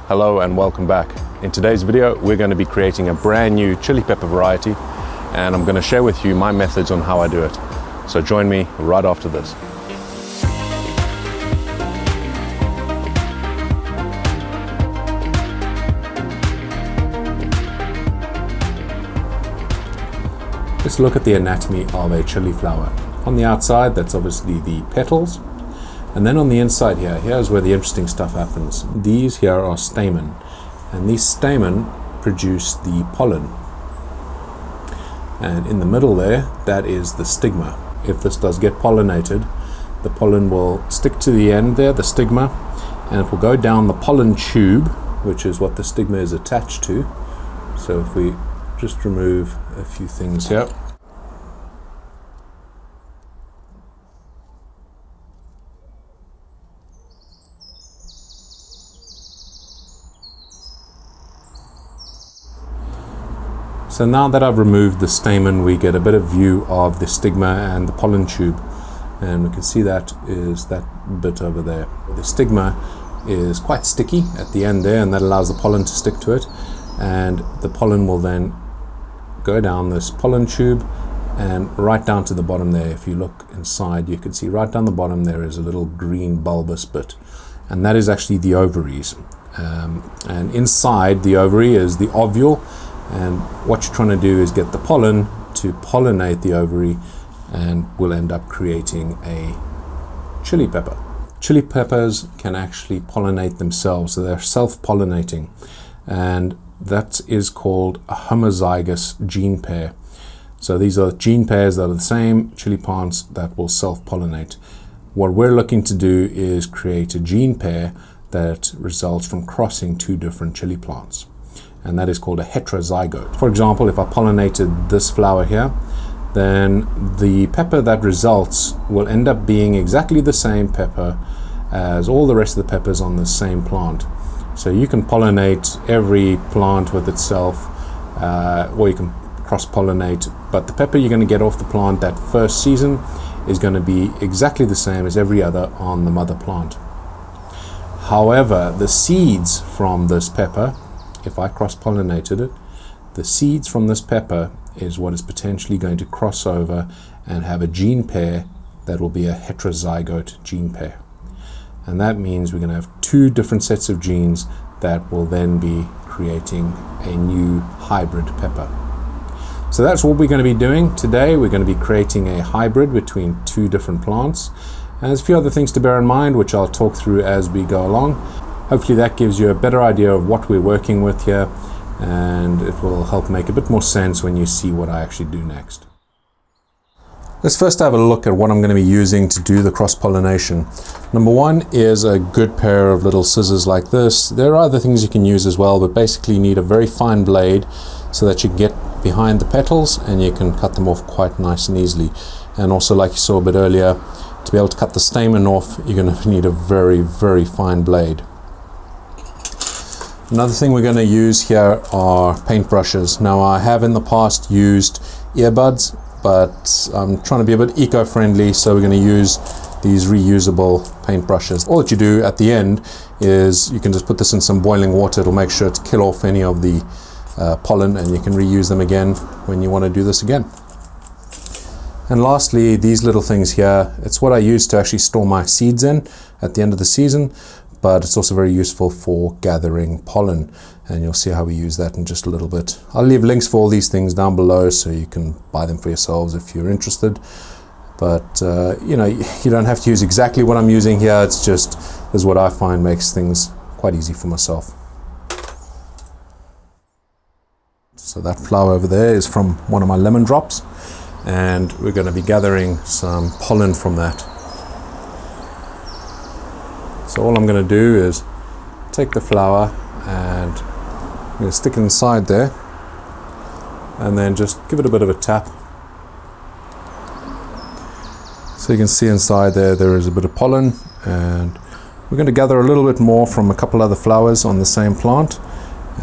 Hello and welcome back. In today's video, we're going to be creating a brand new chili pepper variety, and I'm going to share with you my methods on how I do it. So join me right after this. Let's look at the anatomy of a chili flower. On the outside, that's obviously the petals. And then on the inside here's where the interesting stuff happens. These here are stamen, and these stamen produce the pollen. And in the middle there, that is the stigma. If this does get pollinated, the pollen will stick to the end there, the stigma, and it will go down the pollen tube, which is what the stigma is attached to. So if we just remove a few things here. So now that I've removed the stamen, we get a better view of the stigma and the pollen tube. And we can see that is that bit over there. The stigma is quite sticky at the end there, and that allows the pollen to stick to it. And the pollen will then go down this pollen tube and right down to the bottom there. If you look inside, you can see right down the bottom there is a little green bulbous bit. And that is actually the ovaries. And inside the ovary is the ovule. And what you're trying to do is get the pollen to pollinate the ovary, and we'll end up creating a chili pepper. Chili peppers can actually pollinate themselves, so they're self-pollinating, and that is called a homozygous gene pair. So these are gene pairs that are the same chili plants that will self-pollinate. What we're looking to do is create a gene pair that results from crossing two different chili plants, and that is called a heterozygote. For example, if I pollinated this flower here, then the pepper that results will end up being exactly the same pepper as all the rest of the peppers on the same plant. So you can pollinate every plant with itself, or you can cross-pollinate, but the pepper you're going to get off the plant that first season is going to be exactly the same as every other on the mother plant. However, the seeds from this pepper, if I cross-pollinated it, the seeds from this pepper is what is potentially going to cross over and have a gene pair that will be a heterozygote gene pair. And that means we're going to have two different sets of genes that will then be creating a new hybrid pepper. So that's what we're going to be doing today. We're going to be creating a hybrid between two different plants. And there's a few other things to bear in mind, which I'll talk through as we go along. Hopefully that gives you a better idea of what we're working with here, and it will help make a bit more sense when you see what I actually do next. Let's first have a look at what I'm going to be using to do the cross-pollination. Number one is a good pair of little scissors like this. There are other things you can use as well, but basically you need a very fine blade so that you can get behind the petals and you can cut them off quite nice and easily. And also, like you saw a bit earlier, to be able to cut the stamen off, you're going to need a very, very fine blade. Another thing we're going to use here are paint brushes. Now, I have in the past used earbuds, but I'm trying to be a bit eco-friendly, so we're going to use these reusable paint brushes. All that you do at the end is you can just put this in some boiling water. It'll make sure to kill off any of the pollen, and you can reuse them again when you want to do this again. And lastly, these little things here, it's what I use to actually store my seeds in at the end of the season, but it's also very useful for gathering pollen, and you'll see how we use that in just a little bit. I'll leave links for all these things down below so you can buy them for yourselves if you're interested. But you know, you don't have to use exactly what I'm using here. It's just, this is what I find makes things quite easy for myself. So that flower over there is from one of my lemon drops, and we're going to be gathering some pollen from that. So all I'm going to do is take the flower and I'm going to stick it inside there, and then just give it a bit of a tap. So you can see inside there is a bit of pollen, and we're going to gather a little bit more from a couple other flowers on the same plant,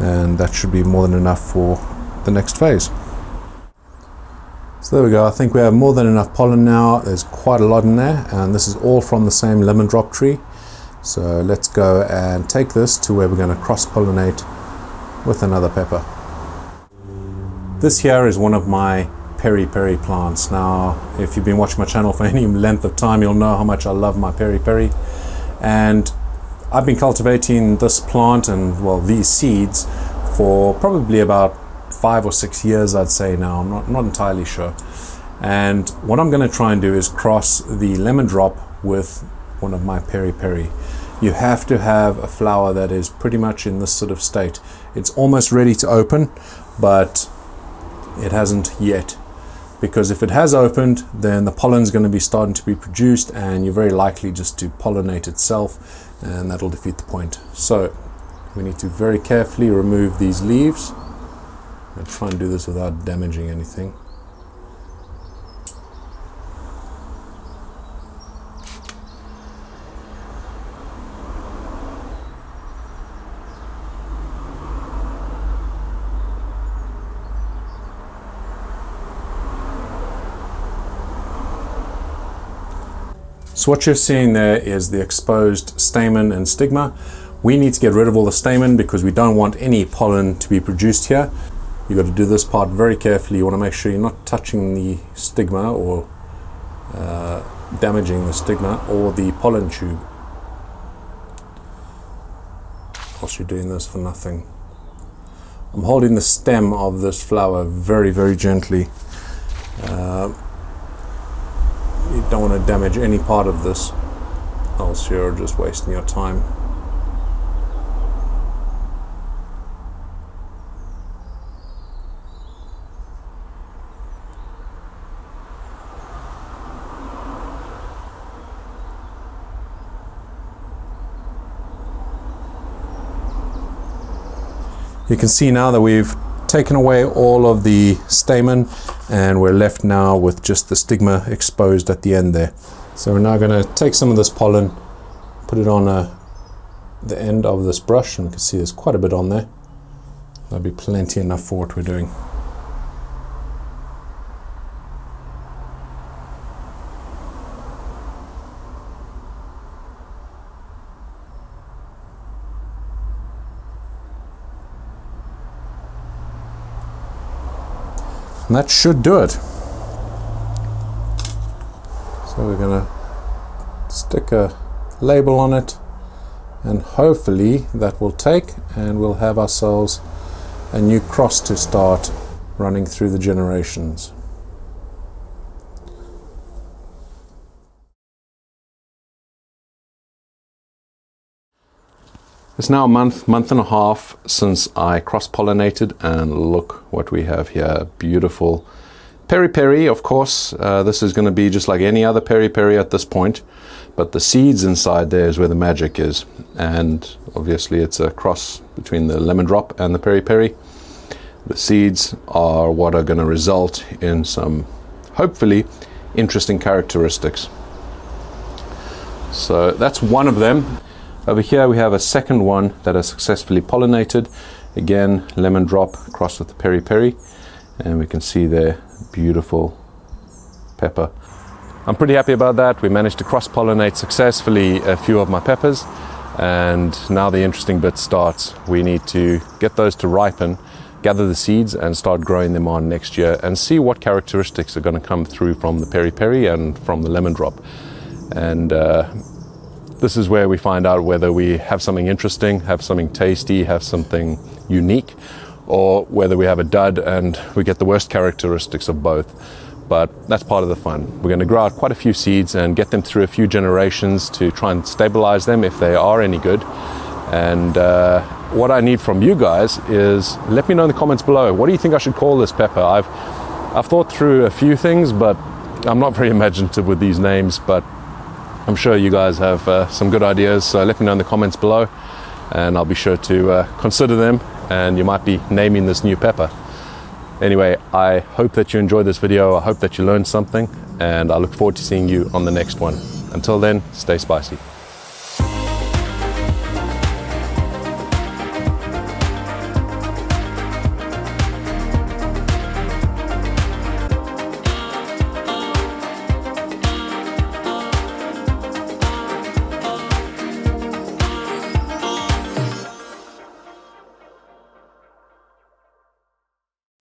and that should be more than enough for the next phase. So there we go. I think we have more than enough pollen now. There's quite a lot in there, and this is all from the same lemon drop tree. So let's go and take this to where we're going to cross-pollinate with another pepper. This here is one of my peri-peri plants. Now, if you've been watching my channel for any length of time, you'll know how much I love my peri-peri. And I've been cultivating this plant and, well, these seeds for probably about 5 or 6 years, I'd say now. I'm not entirely sure. And what I'm going to try and do is cross the lemon drop with one of my peri-peri. You have to have a flower that is pretty much in this sort of state. It's almost ready to open, but it hasn't yet. Because if it has opened, then the pollen is going to be starting to be produced, and you're very likely just to pollinate itself, and that'll defeat the point. So we need to very carefully remove these leaves. I'll try and do this without damaging anything. So what you're seeing there is the exposed stamen and stigma. We need to get rid of all the stamen because we don't want any pollen to be produced here. You've got to do this part very carefully. You want to make sure you're not touching the stigma or damaging the stigma or the pollen tube. Whilst you're doing this for nothing. I'm holding the stem of this flower very, very gently. You don't want to damage any part of this, else you're just wasting your time. You can see now that we've taken away all of the stamen and we're left now with just the stigma exposed at the end there. So we're now going to take some of this pollen, put it on the end of this brush, and you can see there's quite a bit on there. That'll be plenty enough for what we're doing. And that should do it. So we're going to stick a label on it, and hopefully that will take, and we'll have ourselves a new cross to start running through the generations. It's now a month and a half since I cross-pollinated, and look what we have here. Beautiful peri-peri, of course. This is going to be just like any other peri-peri at this point, but the seeds inside there is where the magic is. And obviously it's a cross between the lemon drop and the peri-peri. The seeds are what are going to result in some, hopefully, interesting characteristics. So that's one of them. Over here we have a second one that has successfully pollinated. Again, lemon drop crossed with the peri-peri, and we can see there, beautiful pepper. I'm pretty happy about that. We managed to cross-pollinate successfully a few of my peppers, and now the interesting bit starts. We need to get those to ripen, gather the seeds and start growing them on next year, and see what characteristics are going to come through from the peri-peri and from the lemon drop. And this is where we find out whether we have something interesting, have something tasty, have something unique, or whether we have a dud and we get the worst characteristics of both. But that's part of the fun. We're going to grow out quite a few seeds and get them through a few generations to try and stabilize them if they are any good. And what I need from you guys is let me know in the comments below, what do you think I should call this pepper? I've thought through a few things, but I'm not very imaginative with these names, but I'm sure you guys have some good ideas, so let me know in the comments below, and I'll be sure to consider them, and you might be naming this new pepper. Anyway, I hope that you enjoyed this video. I hope that you learned something, and I look forward to seeing you on the next one. Until then, stay spicy.